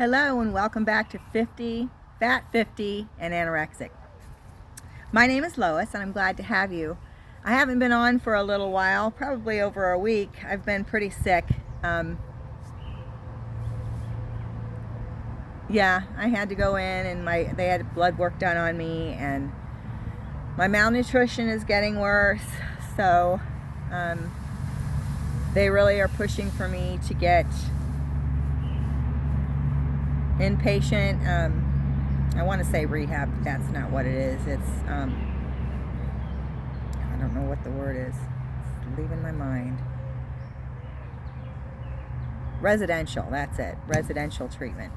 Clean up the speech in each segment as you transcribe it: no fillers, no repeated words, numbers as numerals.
Hello and welcome back to 50, Fat 50 and Anorexic. My name is Lois and I'm glad to have you. I haven't been on for a little while, probably over a week. I've been pretty sick. Yeah, I had to go in and they had blood work done on me and my malnutrition is getting worse. So they really are pushing for me to get inpatient, I want to say rehab, but that's not what it is. It's, I don't know what the word is. It's leaving my mind. Residential, that's it. Residential treatment.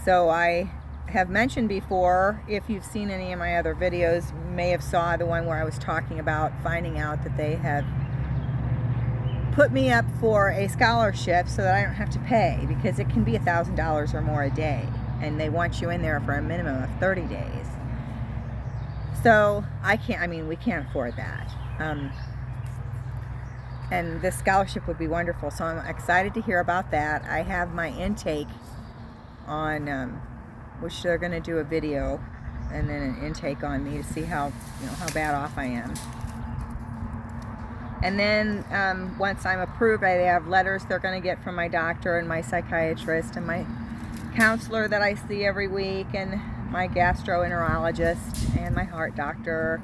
So I have mentioned before, if you've seen any of my other videos, you may have saw the one where I was talking about finding out that they have put me up for a scholarship so that I don't have to pay, because it can be $1,000 or more a day and they want you in there for a minimum of 30 days. So we can't afford that. And this scholarship would be wonderful, so I'm excited to hear about that. I have my intake on, which they're going to do a video and then an intake on me to see how bad off I am. And then once I'm approved, they have letters they're going to get from my doctor and my psychiatrist and my counselor that I see every week and my gastroenterologist and my heart doctor.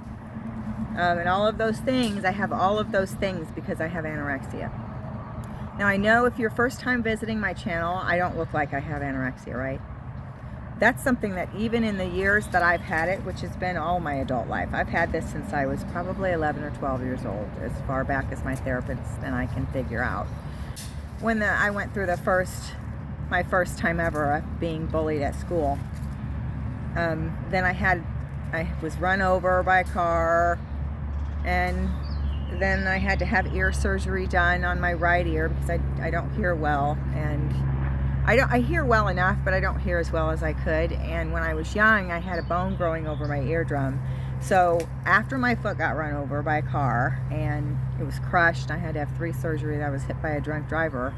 And all of those things, I have all of those things because I have anorexia. Now I know if you're first time visiting my channel, I don't look like I have anorexia, right? That's something that even in the years that I've had it, which has been all my adult life, I've had this since I was probably 11 or 12 years old, as far back as my therapist and I can figure out. When I went through my first time ever of being bullied at school, then I was run over by a car, and then I had to have ear surgery done on my right ear because I don't hear well, and I hear well enough, but I don't hear as well as I could. And when I was young, I had a bone growing over my eardrum. So after my foot got run over by a car and it was crushed, I had to have 3 surgeries. I was hit by a drunk driver.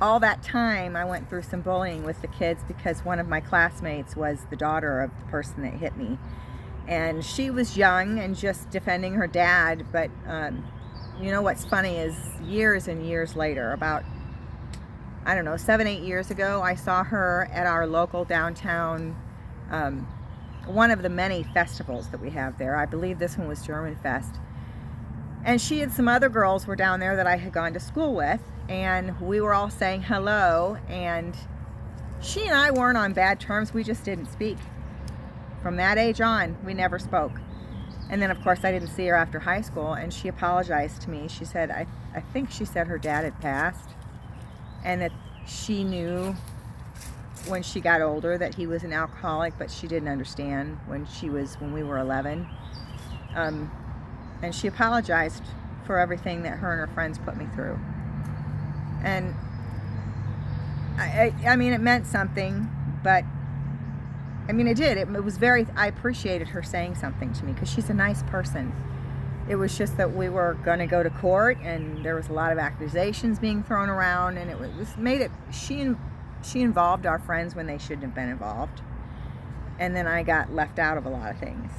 All that time I went through some bullying with the kids because one of my classmates was the daughter of the person that hit me. And she was young and just defending her dad. But what's funny is years and years later, about 7-8 years ago, I saw her at our local downtown, one of the many festivals that we have there. I believe this one was German Fest. And she and some other girls were down there that I had gone to school with, and we were all saying hello, and she and I weren't on bad terms, we just didn't speak. From that age on, we never spoke. And then of course I didn't see her after high school, and she apologized to me. She said, I think she said her dad had passed, and that she knew when she got older that he was an alcoholic, but she didn't understand when we were 11. And she apologized for everything that her and her friends put me through. And I mean, it meant something, but it did. I appreciated her saying something to me because she's a nice person. It was just that we were going to go to court, and there was a lot of accusations being thrown around, and she involved our friends when they shouldn't have been involved. And then I got left out of a lot of things.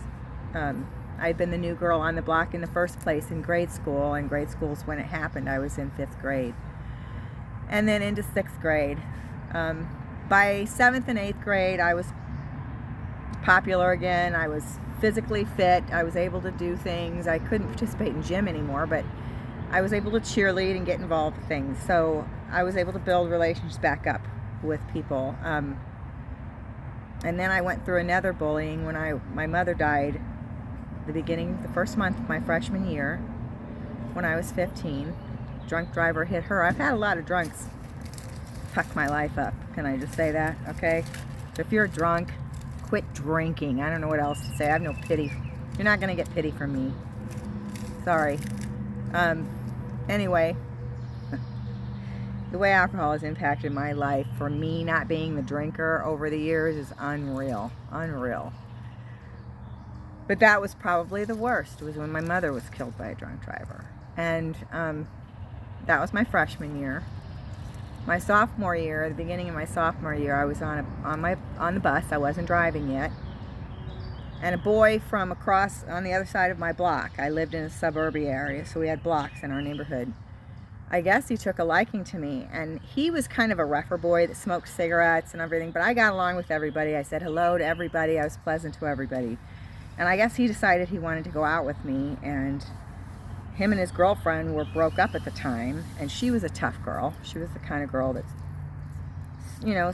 I'd been the new girl on the block in the first place in grade school, and grade school's when it happened. I was in 5th grade. And then into 6th grade. By 7th and 8th grade, I was popular again. I was physically fit. I was able to do things. I couldn't participate in gym anymore, but I was able to cheerlead and get involved with things. So I was able to build relationships back up with people. And then I went through another bullying when my mother died the first month of my freshman year when I was 15. Drunk driver hit her. I've had a lot of drunks fuck my life up. Can I just say that? Okay? So if you're drunk, quit drinking. I don't know what else to say. I have no pity. You're not going to get pity from me. Sorry. Anyway, the way alcohol has impacted my life, for me not being the drinker over the years, is unreal. Unreal. But that was probably the worst, was when my mother was killed by a drunk driver. And that was my freshman year. My sophomore year, at the beginning of my sophomore year, I was on the bus. I wasn't driving yet. And a boy from across on the other side of my block, I lived in a suburban area, so we had blocks in our neighborhood. I guess he took a liking to me, and he was kind of a rougher boy that smoked cigarettes and everything, but I got along with everybody. I said hello to everybody. I was pleasant to everybody. And I guess he decided he wanted to go out with me, and him and his girlfriend were broke up at the time, and she was a tough girl. She was the kind of girl that,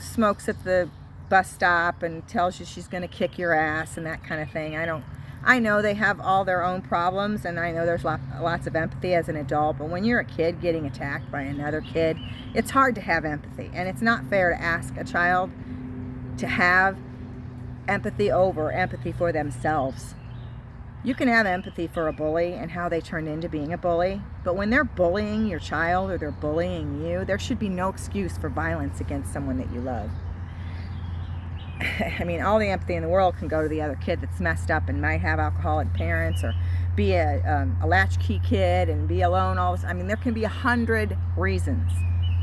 smokes at the bus stop and tells you she's going to kick your ass and that kind of thing. I know they have all their own problems, and I know there's lots of empathy as an adult, but when you're a kid getting attacked by another kid, it's hard to have empathy. And it's not fair to ask a child to have empathy over empathy for themselves. You can have empathy for a bully and how they turned into being a bully, but when they're bullying your child or they're bullying you, there should be no excuse for violence against someone that you love. I mean, all the empathy in the world can go to the other kid that's messed up and might have alcoholic parents, or be a latchkey kid and be alone all this. I mean, there can be 100 reasons.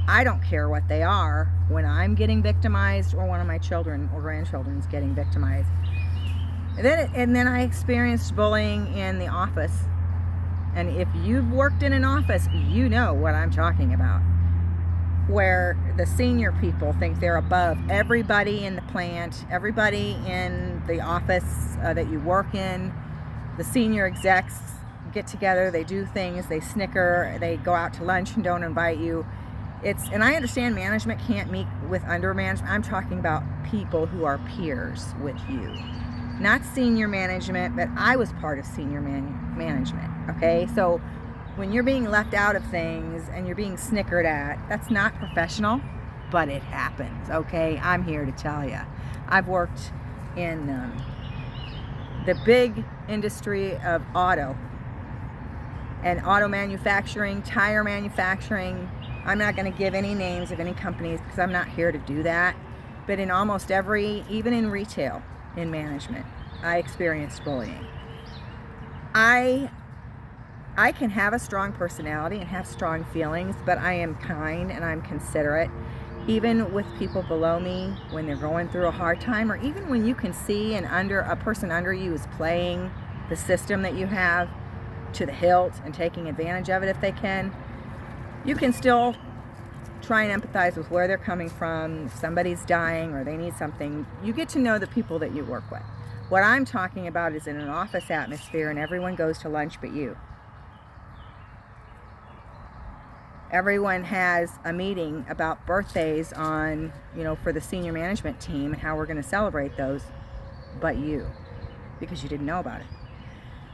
I don't care what they are when I'm getting victimized or one of my children or grandchildren is getting victimized. And then I experienced bullying in the office. And if you've worked in an office, you know what I'm talking about. Where the senior people think they're above everybody in the plant, everybody in the office that you work in. The senior execs get together, they do things, they snicker, they go out to lunch and don't invite you. And I understand management can't meet with under management. I'm talking about people who are peers with you. Not senior management, but I was part of senior management, okay? So when you're being left out of things and you're being snickered at, that's not professional, but it happens, okay? I'm here to tell you. I've worked in the big industry of auto manufacturing, tire manufacturing. I'm not going to give any names of any companies because I'm not here to do that. But in almost even in retail, in management, I experienced bullying. I can have a strong personality and have strong feelings, but I am kind and I'm considerate, even with people below me when they're going through a hard time, or even when you can see a person under you is playing the system that you have to the hilt and taking advantage of it if they can. You can still try and empathize with where they're coming from. If somebody's dying or they need something, you get to know the people that you work with. What I'm talking about is in an office atmosphere and everyone goes to lunch but you. Everyone has a meeting about birthdays for the senior management team and how we're going to celebrate those, but you, because you didn't know about it.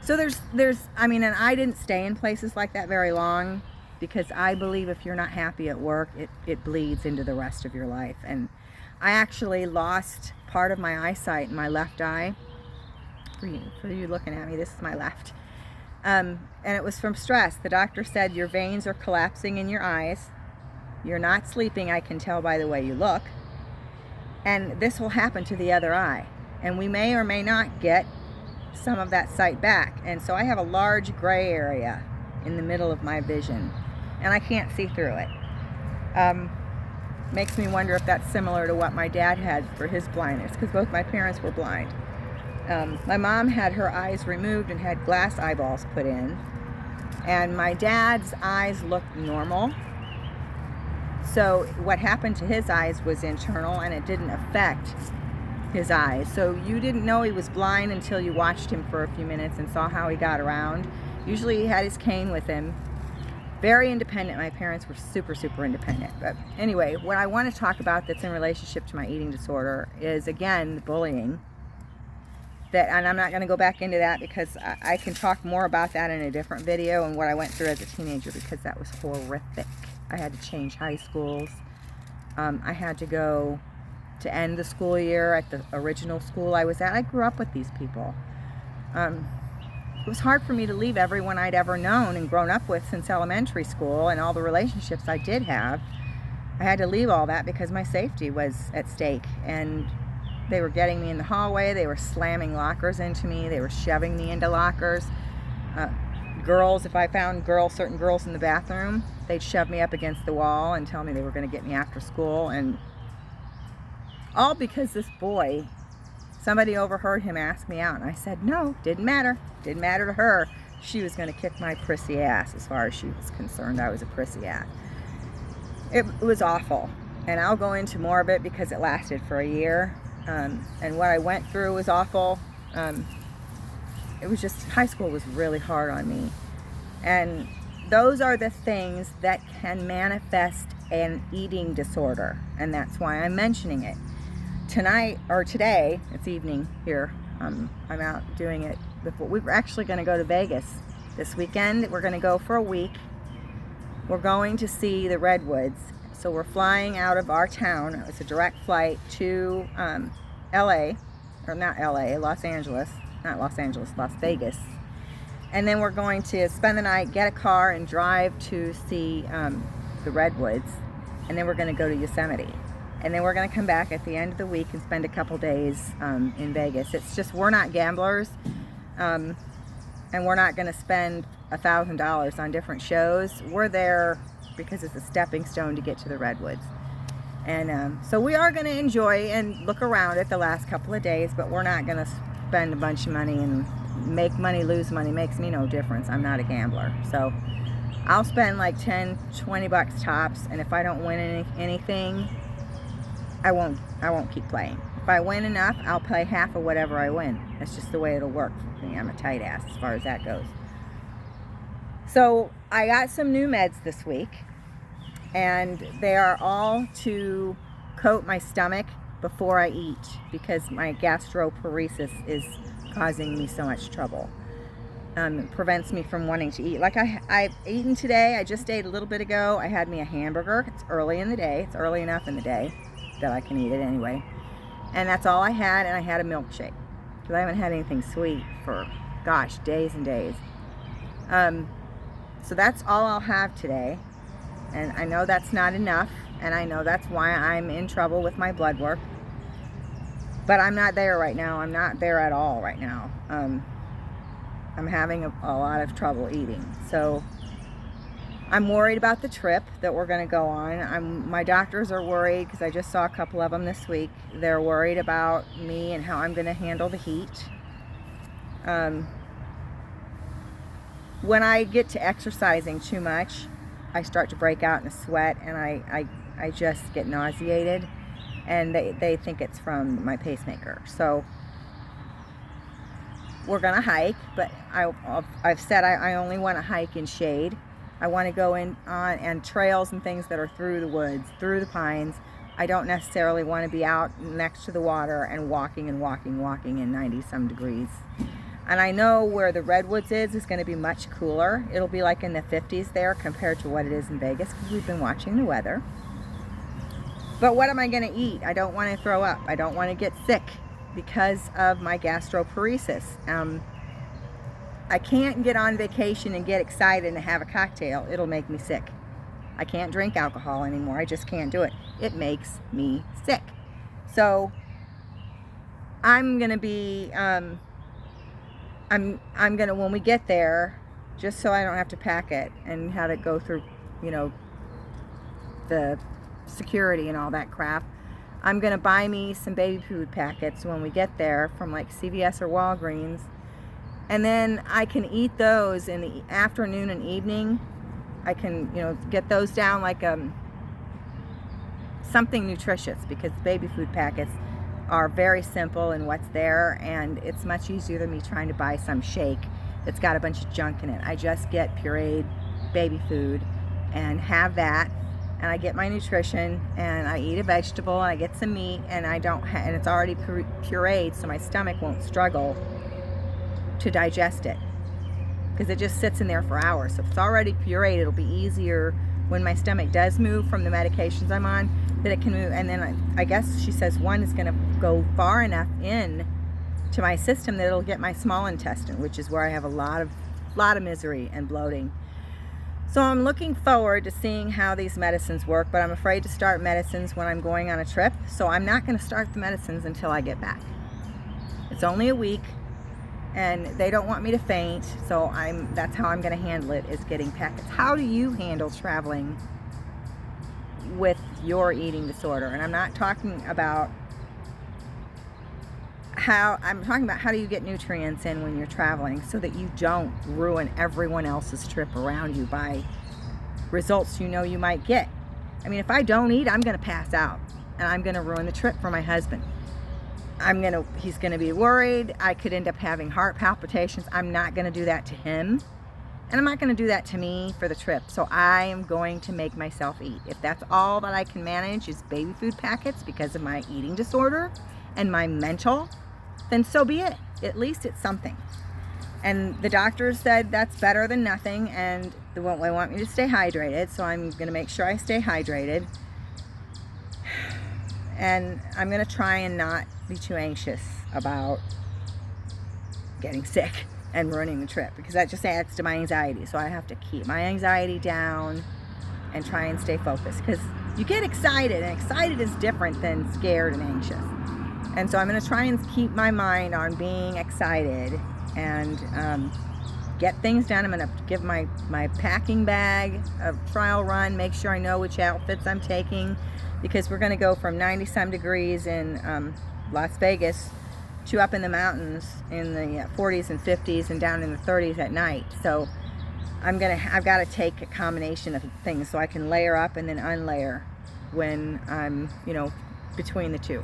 So and I didn't stay in places like that very long, because I believe if you're not happy at work, it bleeds into the rest of your life. And I actually lost part of my eyesight in my left eye. For you looking at me, this is my left. And it was from stress. The doctor said your veins are collapsing in your eyes. You're not sleeping, I can tell by the way you look. And this will happen to the other eye. And we may or may not get some of that sight back. And so I have a large gray area in the middle of my vision, and I can't see through it. Makes me wonder if that's similar to what my dad had for his blindness, because both my parents were blind. My mom had her eyes removed and had glass eyeballs put in, and my dad's eyes looked normal. So what happened to his eyes was internal, and it didn't affect his eyes. So you didn't know he was blind until you watched him for a few minutes and saw how he got around. Usually he had his cane with him. Very independent. My parents were super, super independent. But anyway, what I want to talk about that's in relationship to my eating disorder is, again, the bullying. And I'm not going to go back into that because I can talk more about that in a different video and what I went through as a teenager, because that was horrific. I had to change high schools. I had to go to end the school year at the original school I was at. I grew up with these people. It was hard for me to leave everyone I'd ever known and grown up with since elementary school, and all the relationships I did have. I had to leave all that because my safety was at stake, and they were getting me in the hallway. They were slamming lockers into me. They were shoving me into lockers. girls, if I found certain girls in the bathroom, they'd shove me up against the wall and tell me they were going to get me after school. And all because this boy, somebody overheard him ask me out. And I said, no, didn't matter. Didn't matter to her. She was going to kick my prissy ass. As far as she was concerned, I was a prissy ass. It was awful. And I'll go into more of it because it lasted for a year. And what I went through was awful. It was just, high school was really hard on me. And those are the things that can manifest an eating disorder. And that's why I'm mentioning it. Tonight, or today, it's evening here, I'm out doing it before. We're actually going to go to Vegas this weekend. We're going to go for a week. We're going to see the Redwoods. So we're flying out of our town. It's a direct flight to LA, or not LA, Los Angeles. Not Los Angeles, Las Vegas. And then we're going to spend the night, get a car, and drive to see the Redwoods. And then we're going to go to Yosemite. And then we're going to come back at the end of the week and spend a couple days in Vegas. It's just, we're not gamblers. And we're not going to spend $1,000 on different shows. We're there because it's a stepping stone to get to the Redwoods. And so we are going to enjoy and look around it the last couple of days, but we're not going to spend a bunch of money and make money, lose money. Makes me no difference. I'm not a gambler. So I'll spend like 10, 20 bucks tops, and if I don't win anything, I won't keep playing. If I win enough, I'll play half of whatever I win. That's just the way it'll work for me. I'm a tight ass as far as that goes. So I got some new meds this week, and they are all to coat my stomach before I eat because my gastroparesis is causing me so much trouble. It prevents me from wanting to eat. Like I've eaten today. I just ate a little bit ago. I had me a hamburger. It's early in the day. It's early enough in the day that I can eat it anyway. And that's all I had, and I had a milkshake because I haven't had anything sweet for, gosh, days and days. So that's all I'll have today. And I know that's not enough, and I know that's why I'm in trouble with my blood work. But I'm not there right now. I'm not there at all right now. I'm having a lot of trouble eating. So I'm worried about the trip that we're going to go on. My doctors are worried because I just saw a couple of them this week. They're worried about me and how I'm going to handle the heat. When I get to exercising too much, I start to break out in a sweat, and I just get nauseated, and they think it's from my pacemaker. So we're gonna hike, but I've said I only want to hike in shade. I want to go on and trails and things that are through the woods, through the pines. I don't necessarily want to be out next to the water and walking in 90 some degrees. And I know where the Redwoods is going to be much cooler. It'll be like in the 50s there compared to what it is in Vegas because we've been watching the weather. But what am I going to eat? I don't want to throw up. I don't want to get sick because of my gastroparesis. I can't get on vacation and get excited and have a cocktail. It'll make me sick. I can't drink alcohol anymore. I just can't do it. It makes me sick. So I'm going to be... I'm gonna, when we get there, just so I don't have to pack it and have it go through, the security and all that crap, I'm gonna buy me some baby food packets when we get there from like CVS or Walgreens, and then I can eat those in the afternoon and evening. I can, get those down like something nutritious, because baby food packets are very simple in what's there, and it's much easier than me trying to buy some shake that's got a bunch of junk in it. I just get pureed baby food and have that, and I get my nutrition, and I eat a vegetable, and I get some meat, and and it's already pureed, so my stomach won't struggle to digest it because it just sits in there for hours. So if it's already pureed, it'll be easier when my stomach does move from the medications I'm on, that it can move. And then I guess she says one is going to go far enough in to my system that it'll get my small intestine, which is where I have a lot of misery and bloating. So I'm looking forward to seeing how these medicines work, but I'm afraid to start medicines when I'm going on a trip, so I'm not going to start the medicines until I get back. It's only a week. and they don't want me to faint, so that's how I'm going to handle it, is getting packets. How do you handle traveling with your eating disorder? And I'm not talking about I'm talking about how do you get nutrients in when you're traveling so that you don't ruin everyone else's trip around you by results you might get. I mean, if I don't eat, I'm going to pass out, and I'm going to ruin the trip for my husband. He's going to be worried. I could end up having heart palpitations. I'm not going to do that to him, and I'm not going to do that to me for the trip. So I am going to make myself eat. If that's all that I can manage is baby food packets because of my eating disorder and my mental, then so be it. At least it's something. And the doctor said that's better than nothing, and they want me to stay hydrated, so I'm going to make sure I stay hydrated. And I'm going to try and not be too anxious about getting sick and ruining the trip, because that just adds to my anxiety. So I have to keep my anxiety down and try and stay focused, because you get excited, and excited is different than scared and anxious. And so I'm going to try and keep my mind on being excited and get things done. I'm going to give my packing bag a trial run, make sure I know which outfits I'm taking, because we're going to go from 90-some degrees in Las Vegas to up in the mountains in the 40s and 50s and down in the 30s at night. So I've got to take a combination of things so I can layer up and then unlayer when I'm, between the two.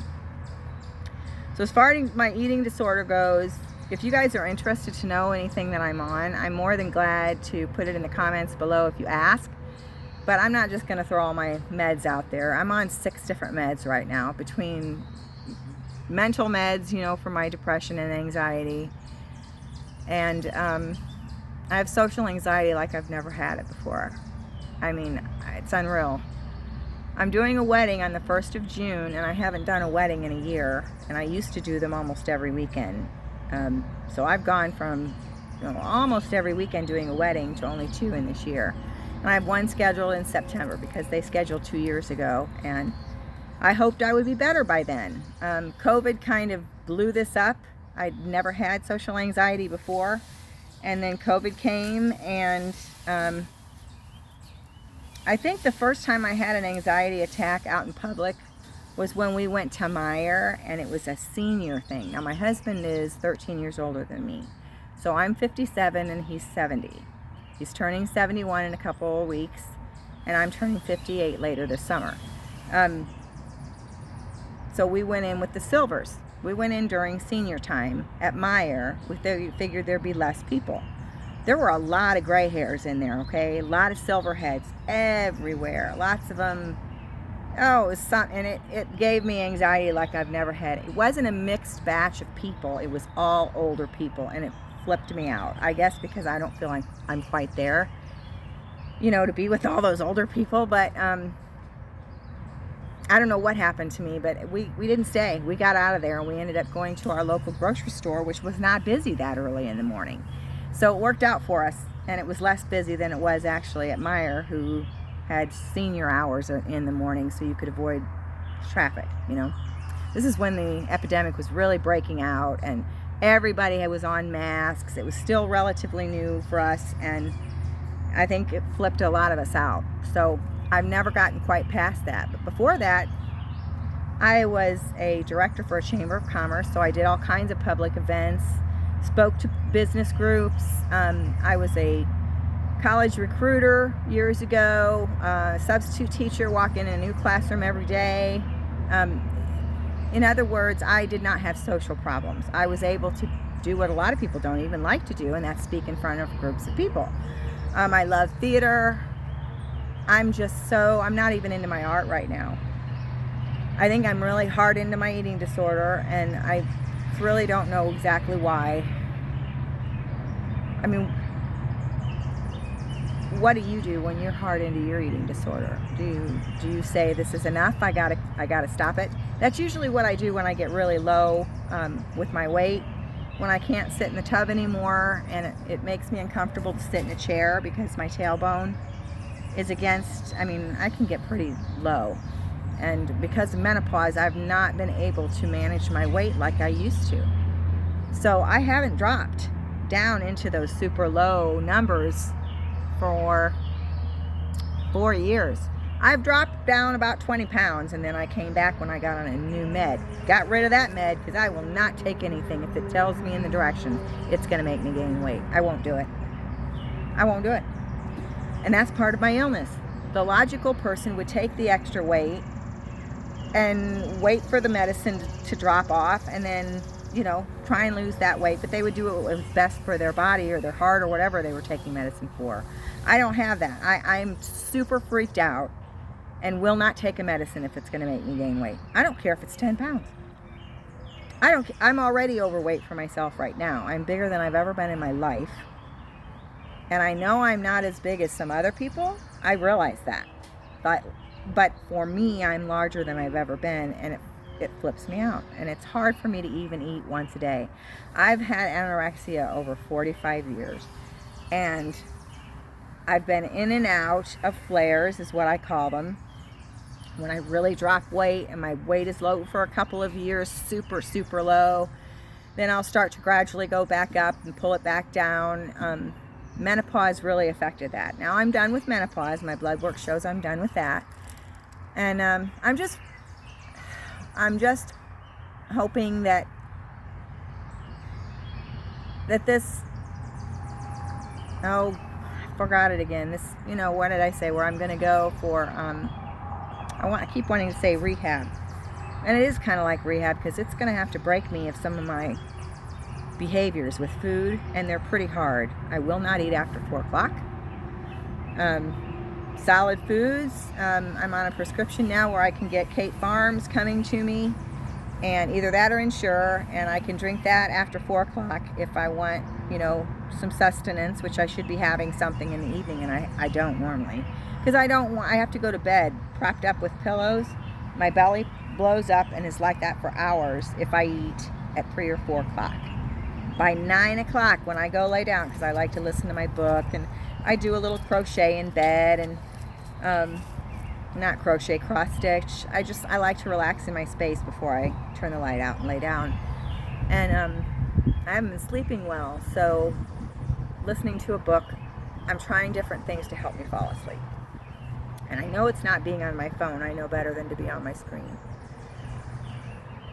So as far as my eating disorder goes, if you guys are interested to know anything that I'm on, I'm more than glad to put it in the comments below if you ask. But I'm not just going to throw all my meds out there. I'm on 6 different meds right now, between mental meds, for my depression and anxiety. And I have social anxiety like I've never had it before. I mean, it's unreal. I'm doing a wedding on the 1st of June, and I haven't done a wedding in a year, and I used to do them almost every weekend. So I've gone from almost every weekend doing a wedding to only 2 in this year. And I have 1 scheduled in September because they scheduled 2 years ago, and I hoped I would be better by then. COVID kind of blew this up. I'd never had social anxiety before, and then COVID came, and I think the first time I had an anxiety attack out in public was when we went to Meyer, and it was a senior thing. Now, my husband is 13 years older than me, so I'm 57 and he's 70. He's turning 71 in a couple of weeks, and I'm turning 58 later this summer. So we went in with the Silvers. We went in during senior time at Meyer. We figured there'd be less people. There were a lot of gray hairs in there, okay? A lot of silver heads everywhere. Lots of them. Oh, it was and it gave me anxiety like I've never had. It wasn't a mixed batch of people. It was all older people, and it flipped me out. I guess because I don't feel like I'm quite there, to be with all those older people. But I don't know what happened to me, but we didn't stay. We got out of there, and we ended up going to our local grocery store, which was not busy that early in the morning. So it worked out for us, and it was less busy than it was actually at Meyer, who had senior hours in the morning, so you could avoid traffic. This is when the epidemic was really breaking out, and everybody was on masks. It was still relatively new for us, and I think it flipped a lot of us out. So I've never gotten quite past that. But before that, I was a director for a chamber of commerce, so I did all kinds of public events, spoke to business groups. I was a college recruiter years ago, substitute teacher, walk in a new classroom every day. In other words, I did not have social problems. I was able to do what a lot of people don't even like to do, and that's speak in front of groups of people. I love theater. I'm not even into my art right now. I think I'm really hard into my eating disorder, and I really don't know exactly why. I mean, what do you do when you're hard into your eating disorder? Do you say, this is enough, I gotta stop it? That's usually what I do when I get really low with my weight, when I can't sit in the tub anymore, and it makes me uncomfortable to sit in a chair because my tailbone is I can get pretty low. And because of menopause, I've not been able to manage my weight like I used to. So I haven't dropped down into those super low numbers for 4 years. I've dropped down about 20 pounds, and then I came back when I got on a new med. Got rid of that med because I will not take anything if it tells me in the direction it's going to make me gain weight. I won't do it. I won't do it. And that's part of my illness. The logical person would take the extra weight and wait for the medicine to drop off and then, try and lose that weight, but they would do what was best for their body or their heart or whatever they were taking medicine for. I don't have that. I'm super freaked out and will not take a medicine if it's going to make me gain weight. I don't care if it's 10 pounds. I'm already overweight for myself right now. I'm bigger than I've ever been in my life. And I know I'm not as big as some other people. I realize that. But for me, I'm larger than I've ever been, and it flips me out. And it's hard for me to even eat once a day. I've had anorexia over 45 years. And I've been in and out of flares, is what I call them. When I really drop weight and my weight is low for a couple of years, super, super low, then I'll start to gradually go back up and pull it back down. Menopause really affected that. Now I'm done with menopause. My blood work shows I'm done with that. And I'm just hoping that this, I forgot it again. This, what did I say? Where I'm going to go for, I keep wanting to say rehab. And it is kind of like rehab because it's going to have to break me of some of my behaviors with food, and they're pretty hard. I will not eat after 4 o'clock. Solid foods. I'm on a prescription now where I can get Kate Farms coming to me, and either that or Ensure, and I can drink that after 4 o'clock if I want, some sustenance, which I should be having something in the evening, and I don't normally. Because I have to go to bed propped up with pillows. My belly blows up and is like that for hours if I eat at 3 or 4 o'clock. By 9 o'clock when I go lay down, because I like to listen to my book, and I do a little crochet in bed, and not crochet, cross stitch. I like to relax in my space before I turn the light out and lay down. And I haven't been sleeping well, so listening to a book, I'm trying different things to help me fall asleep. And I know it's not being on my phone. I know better than to be on my screen.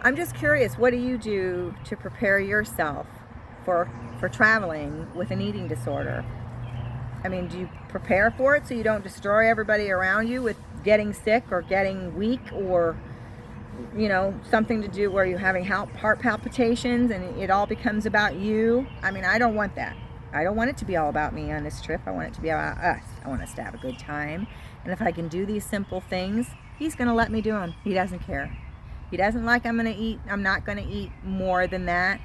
I'm just curious, what do you do to prepare yourself for traveling with an eating disorder? I mean, do you prepare for it so you don't destroy everybody around you with getting sick or getting weak, or something to do where you're having heart palpitations and it all becomes about you? I mean, I don't want that. I don't want it to be all about me on this trip. I want it to be about us. I want us to have a good time. And if I can do these simple things, he's going to let me do them. He doesn't care. He doesn't like I'm not going to eat more than that.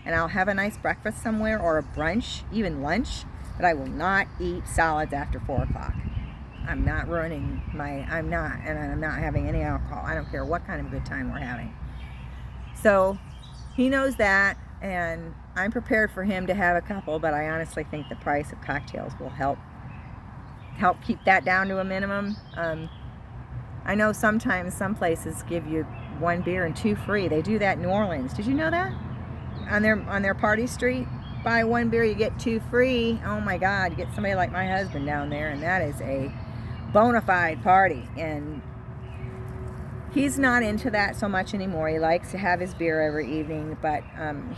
And I'll have a nice breakfast somewhere or a brunch, even lunch, but I will not eat solids after 4 o'clock. I'm not I'm not having any alcohol. I don't care what kind of good time we're having. So he knows that, and I'm prepared for him to have a couple, but I honestly think the price of cocktails will help keep that down to a minimum. I know sometimes some places give you 1 beer and 2 free. They do that in New Orleans. Did you know that? On their party street, buy 1 beer, you get 2 free. Oh my God, you get somebody like my husband down there, and that is a bona fide party. And he's not into that so much anymore. He likes to have his beer every evening, but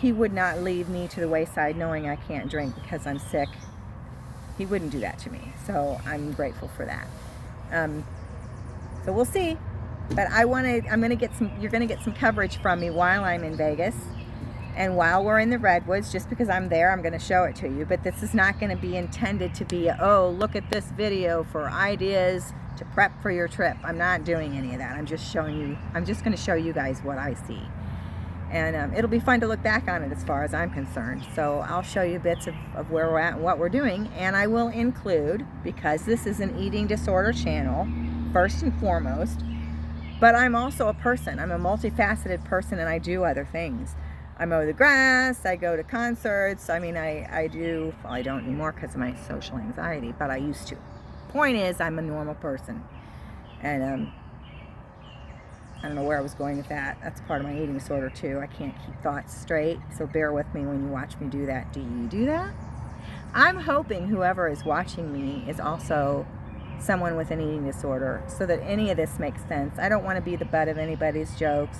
he would not leave me to the wayside knowing I can't drink because I'm sick. He wouldn't do that to me, so I'm grateful for that. So we'll see. But you're going to get some coverage from me while I'm in Vegas. And while we're in the Redwoods, just because I'm there, I'm going to show it to you. But this is not going to be intended to be, look at this video for ideas to prep for your trip. I'm not doing any of that. I'm just going to show you guys what I see. And it'll be fun to look back on it as far as I'm concerned. So I'll show you bits of where we're at and what we're doing. And I will include, because this is an eating disorder channel, first and foremost, but I'm also a person. I'm a multifaceted person, and I do other things. I mow the grass, I go to concerts. I mean, I don't anymore because of my social anxiety, but I used to. Point is, I'm a normal person. And I don't know where I was going with that. That's part of my eating disorder too. I can't keep thoughts straight, so bear with me when you watch me do that. Do you do that? I'm hoping whoever is watching me is also someone with an eating disorder, so that any of this makes sense. I don't want to be the butt of anybody's jokes.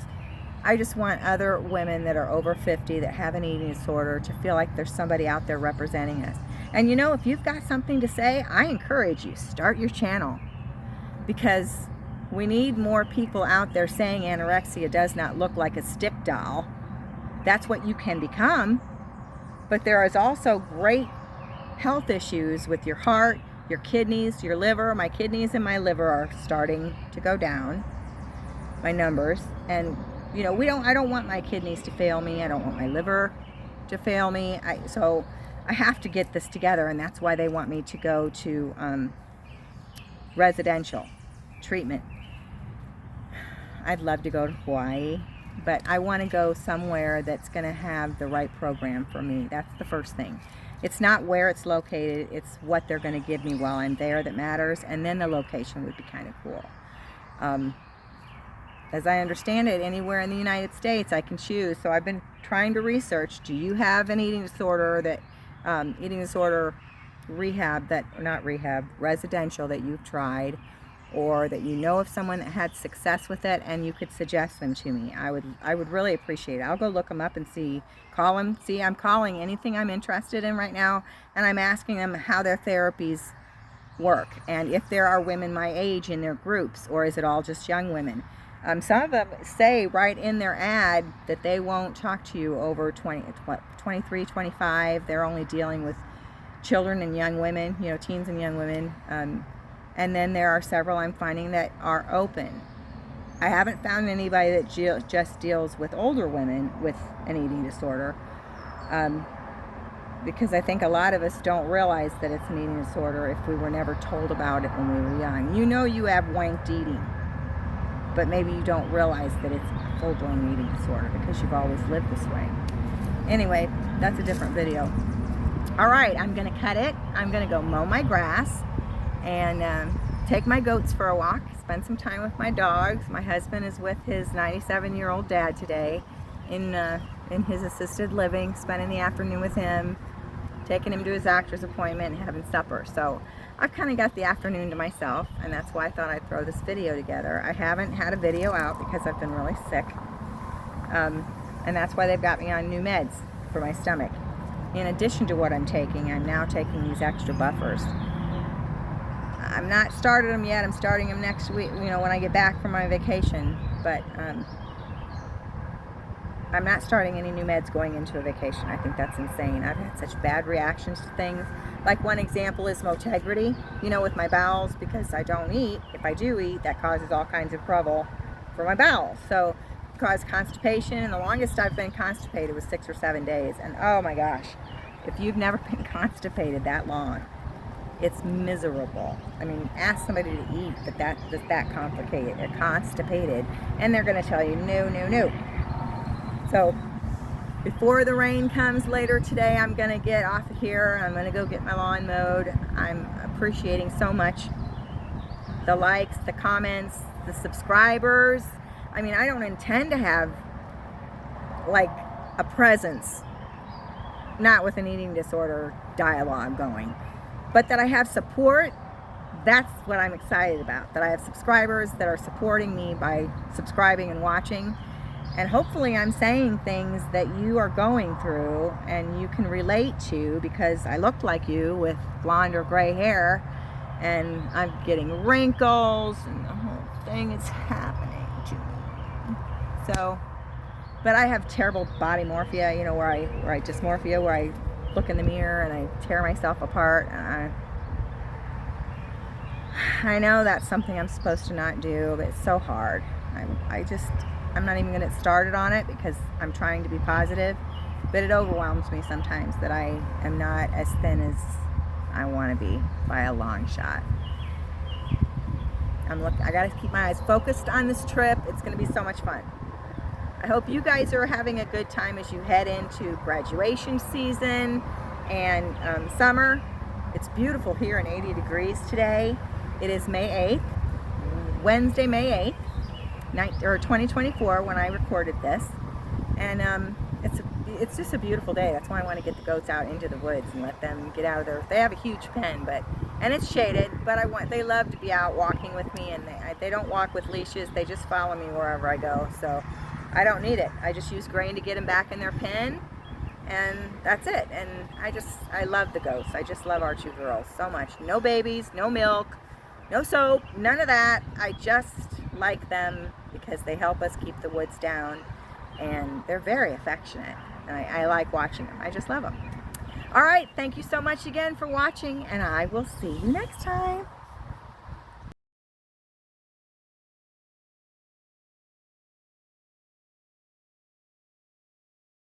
I just want other women that are over 50 that have an eating disorder to feel like there's somebody out there representing us. And you know, if you've got something to say, I encourage you, start your channel, because we need more people out there saying anorexia does not look like a stick doll. That's what you can become. But there is also great health issues with your heart, your kidneys, your liver. My kidneys and my liver are starting to go down, my numbers. And you know, I don't want my kidneys to fail me. I don't want my liver to fail me. So I have to get this together, and that's why they want me to go to residential treatment. I'd love to go to Hawaii, but I want to go somewhere that's going to have the right program for me. That's the first thing. It's not where it's located, it's what they're going to give me while I'm there that matters, and then the location would be kind of cool. As I understand it, anywhere in the United States I can choose. So I've been trying to research, do you have an eating disorder rehab, residential that you've tried, or that you know of someone that had success with it and you could suggest them to me. I would really appreciate it. I'll go look them up and call them. See, I'm calling anything I'm interested in right now, and I'm asking them how their therapies work, and if there are women my age in their groups, or is it all just young women. Some of them say right in their ad that they won't talk to you over 23, 25. They're only dealing with children and young women, you know, teens and young women. And then there are several I'm finding that are open. I haven't found anybody that just deals with older women with an eating disorder, because I think a lot of us don't realize that it's an eating disorder if we were never told about it when we were young. You know you have wanked eating, but maybe you don't realize that it's a full-blown eating disorder because you've always lived this way. Anyway, that's a different video. All right, I'm gonna cut it. I'm gonna go mow my grass and take my goats for a walk, spend some time with my dogs. My husband is with his 97-year-old dad today in his assisted living, spending the afternoon with him, taking him to his doctor's appointment and having supper. So I've kind of got the afternoon to myself, and that's why I thought I'd throw this video together. I haven't had a video out because I've been really sick, and that's why they've got me on new meds for my stomach. In addition to what I'm taking, I'm now taking these extra buffers. I'm not started them yet. I'm starting them next week, you know, when I get back from my vacation, but I'm not starting any new meds going into a vacation. I think that's insane. I've had such bad reactions to things. Like one example is Motegrity, you know, with my bowels, because I don't eat. If I do eat, that causes all kinds of trouble for my bowels. So it caused constipation, and the longest I've been constipated was 6 or 7 days. And oh my gosh, if you've never been constipated that long, it's miserable. I mean, ask somebody to eat, but that's that complicated. They're constipated, and they're going to tell you no, no, no. So before the rain comes later today, I'm going to get off of here. I'm going to go get my lawn mowed. I'm appreciating so much the likes, the comments, the subscribers. I mean, I don't intend to have like a presence, not with an eating disorder dialogue going, but that I have support. That's what I'm excited about, that I have subscribers that are supporting me by subscribing and watching. And hopefully I'm saying things that you are going through and you can relate to, because I look like you with blonde or gray hair, and I'm getting wrinkles and the whole thing is happening to me. So, but I have terrible body morphia, you know, where I look in the mirror and I tear myself apart. I know that's something I'm supposed to not do, but it's so hard. I'm not even going to get started on it because I'm trying to be positive, but it overwhelms me sometimes that I am not as thin as I want to be by a long shot. I got to keep my eyes focused on this trip. It's going to be so much fun. I hope you guys are having a good time as you head into graduation season and summer. It's beautiful here and 80 degrees today. It is May 8th, Wednesday, May 8th. 2024 when I recorded this, and it's just a beautiful day. That's why I want to get the goats out into the woods and let them get out of there. They have a huge pen, and it's shaded, but they love to be out walking with me, and they don't walk with leashes. They just follow me wherever I go, so I don't need it. I just use grain to get them back in their pen, and that's it. And I love the goats. I just love our two girls so much. No babies, no milk, no soap, none of that. I just like them because they help us keep the woods down, and they're very affectionate. And I like watching them. I just love them. All right, thank you so much again for watching, and I will see you next time.